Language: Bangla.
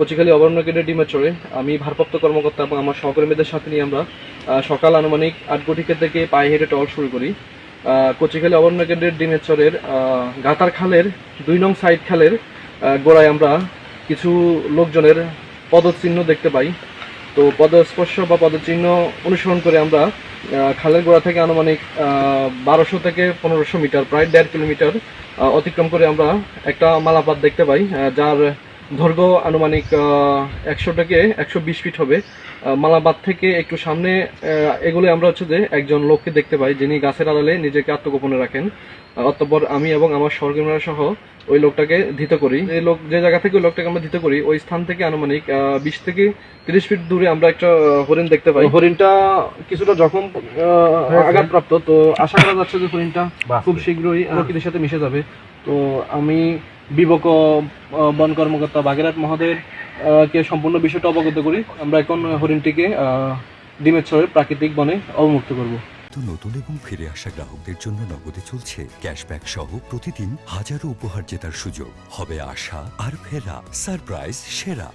কচিখালী অভয়ারণ্য কেন্দ্রের ডিমেচরে আমি ভারপ্রাপ্ত কর্মকর্তা এবং আমার সহকর্মীদের সাথে নিয়ে আমরা সকাল আনুমানিক 8 থেকে পায়ে হেঁটে টহল শুরু করি। কচিখালী অভয়ারণ্য কেন্দ্রের ডিমেচরের গাতার খালের 2 নং সাইড খালের গোড়ায় আমরা কিছু লোকজনের পদচিহ্ন দেখতে পাই। তো পদস্পর্শ বা পদচিহ্ন অনুসরণ করে আমরা খালের গোড়া থেকে আনুমানিক 1200 থেকে 1500 মিটার, প্রায় 1.5 কিলোমিটার অতিক্রম করে আমরা একটা মালাপাত দেখতে পাই, যার দৈর্ঘ্য আনুমানিক 100 থেকে 120 ফিট হবে। মালাবাদ থেকে একটু সামনে এগুলো আমরা যে একজন লোককে দেখতে পাই, যিনি গাছের আড়ালে নিজেকে আত্মগোপনে রাখেন। অতঃপর আমি এবং আমার সহকর্মীরা সহ ওই লোকটাকে ধৃত করি। এই লোক যে জায়গা থেকে ওই লোকটাকে আমরা ধৃত করি, ওই স্থান থেকে আনুমানিক 20 থেকে 30 ফিট দূরে আমরা একটা হরিণ দেখতে পাই। হরিণটা কিছুটা জখম আঘাতপ্রাপ্ত, তো আশা করা যাচ্ছে যে হরিণটা খুব শীঘ্রই প্রকৃতির সাথে মিশে যাবে। তো আমি বিবক বন কর্মকর্তা বাগেরহাট মহোদয়ের কে সম্পূর্ণ বিষয়টা অবগত করি। আমরা এখন হরিণটিকে ডিমেছড়ের প্রাকৃতিক বনে অবমুক্ত করব। নতুন এবং ফিরে আসা গ্রাহকদের জন্য নগদে চলছে ক্যাশব্যাক সহ প্রতিদিন হাজারো উপহার জেতার সুযোগ। হবে আশা আর ফেরা, সারপ্রাইজ সেরা।